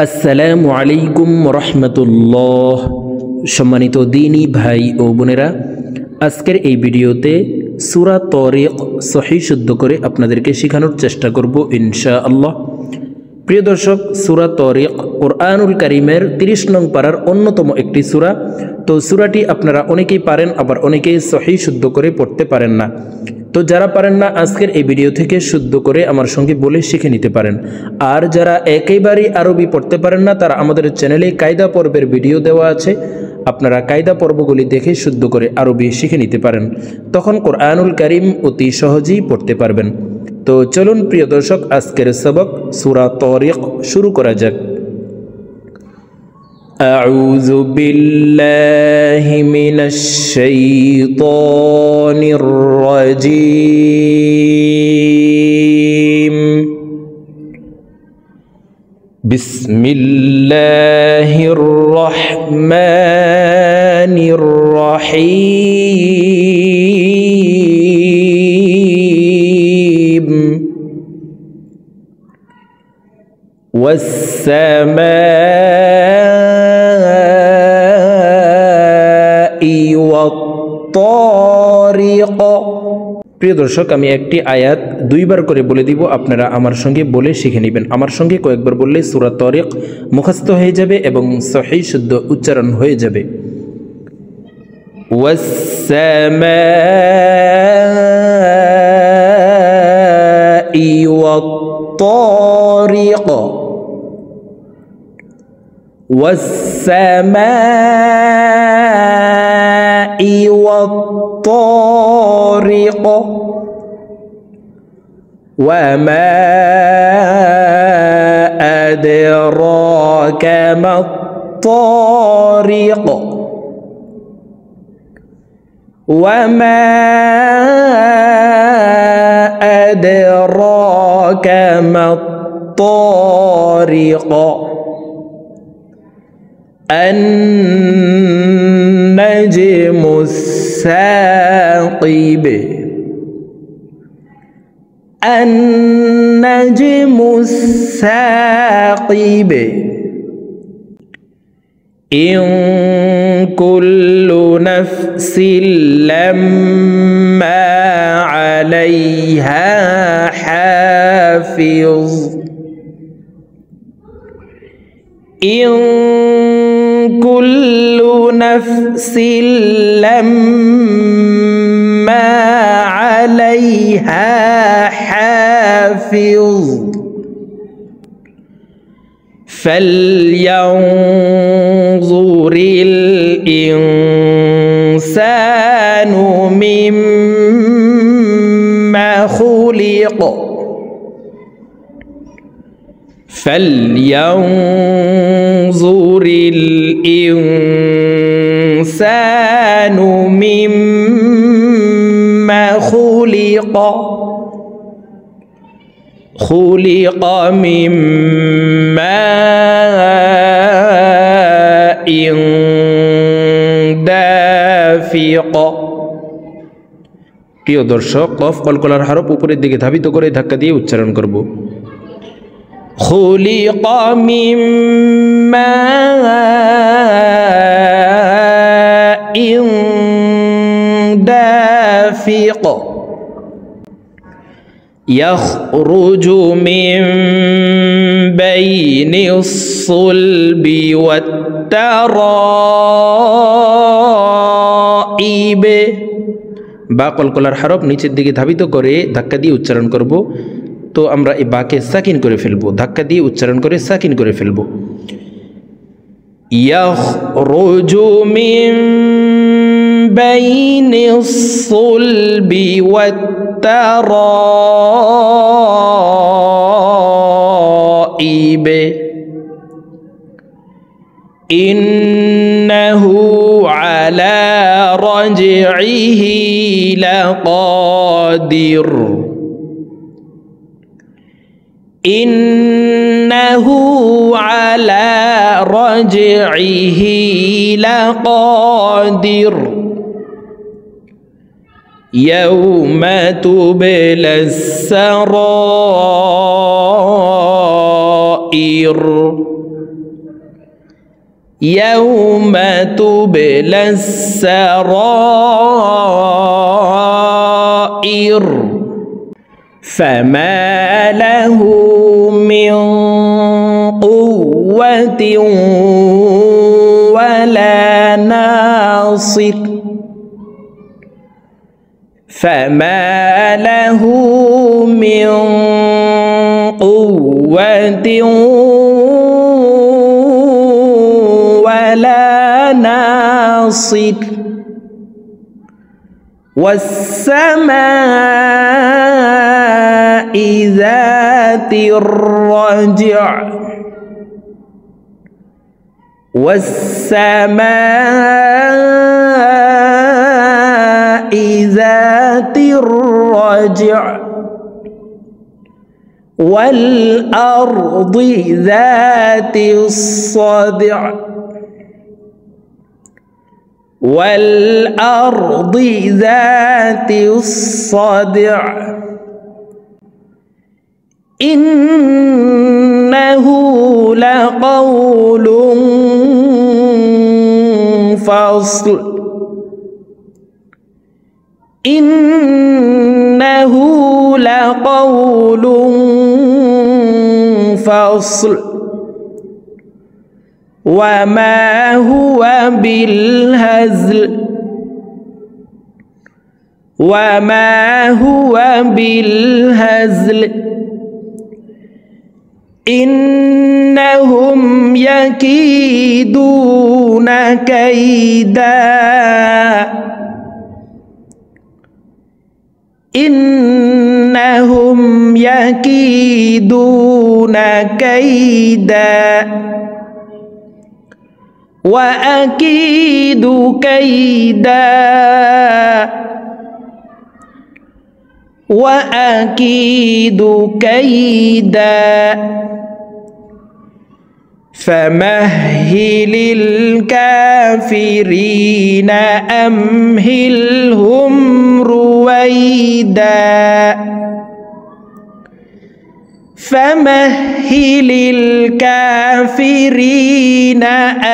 আসসালামু আলাইকুম রহমতুল্লাহ। সম্মানিত দিনী ভাই ও বোনেরা, আজকের এই ভিডিওতে সূরা তারিক সহিহ শুদ্ধ করে আপনাদেরকে শেখানোর চেষ্টা করব ইনশাআল্লাহ। প্রিয় দর্শক, সূরা তারিক কুরআনুল কারীমের 30 নং পারার অন্যতম একটি সূরা। তো সূরাটি আপনারা অনেকেই পারেন, আবার অনেকেই সহিহ শুদ্ধ করে পড়তে পারেন না। তো যারা পারেন না, আজকের এই ভিডিও থেকে শুদ্ধ করে আমার সঙ্গে বলে শিখে নিতে পারেন। আর যারা একেবারেই আরবি পড়তে পারেন না, তারা আমাদের চ্যানেলে কায়দা পর্বের ভিডিও দেওয়া আছে, আপনারা কায়দা পর্বগুলি দেখে শুদ্ধ করে আরবি শিখে নিতে পারেন। তখন কুরআনুল কারীম অতি সহজেই পড়তে পারবেন। তো চলুন প্রিয় দর্শক, আজকের সবক সূরা তারিক শুরু করা যাক। আউযু বিল্লাহি মিনাশ শাইতানির রাজীম। বিসমিল্লাহির রহমানির রহিম। প্রিয় দর্শক, আমি একটি আয়াত দুইবার করে বলে দিব, আপনারা আমার সঙ্গে বলে শিখে নেবেন। আমার সঙ্গে কয়েকবার বললে সূরা তারিক মুখস্থ হয়ে যাবে এবং সহিহ শুদ্ধ উচ্চারণ হয়ে যাবে। ওয়াস-সামাই ওয়াত-তারিক। ওয়াস-সামাই ওয়াত-তারিক। وما أدراك ما الطارق. وما أدراك ما الطارق. النجم الثاقب. النجم الثاقب. إن كل نفس لما عليها حافظ. إن كل نفس لما عليها حافظ. فلينظر الإنسان مما خلق. فلينظر الإنسان مما خلق. خلق من ماء دافق. প্রিয় দর্শক, কফ কলকলার হরফ উপরের দিকে ধাবিত করে ধাক্কা দিয়ে উচ্চারণ করব। خلق من ماء دافق. يخرج من بين الصلب والترائب. বা কলকলার হরফ নিচের দিকে ধাবিত করে ধাক্কা দিয়ে উচ্চারণ করব। তো আমরা এই বাকে সাকিন করে ফেলবো, ধাক্কা দিয়ে উচ্চারণ করে সাকিন করে ফেলবো। ইয়াখরুজু মিন বাইনিস সুলবি ওয়াত-তারাইব। ইন্নাহু আলা রাজইহি লাকাদির। إنه على رجعه لقادر. يوم تبلى السرائر. يوم تبلى السرائر فما له من قوة ولا ناصر فما له من قوة ولا ناصر والسماء ذات الرجع والسماء ذات الرجع والأرض ذات الصدع والأرض ذات الصدع إنه لقول فصل إنه لقول فصل وما هو بالهزل وما هو بالهزل إنهم يكيدون كيدا إنهم يكيدون كيدا وأكيد كيدا وأكيد كيدا فمهل الكافرين أمهلهم رويدا فمهل الكافرين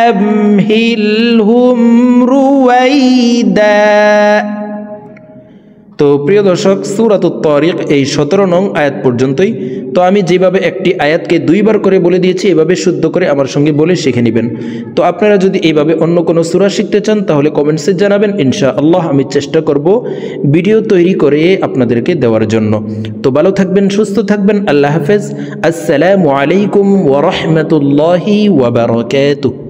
أمهلهم رويدا। তো প্রিয় দর্শক, সূরাতুত তারিক এই 17 নং আয়াত পর্যন্তই। তো আমি যেভাবে একটি আয়াতকে দুইবার করে বলে দিয়েছি, এভাবে শুদ্ধ করে আমার সঙ্গে বলে শিখে নেবেন। তো আপনারা যদি এইভাবে অন্য কোনো সূরা শিখতে চান তাহলে কমেন্টসে জানাবেন, ইনশাআল্লাহ আমি চেষ্টা করব ভিডিও তৈরি করে আপনাদেরকে দেওয়ার জন্য। তো ভালো থাকবেন, সুস্থ থাকবেন, আল্লাহ হাফেজ। আসসালামু আলাইকুম ওয়া রাহমাতুল্লাহি ওয়া বারাকাতুহু।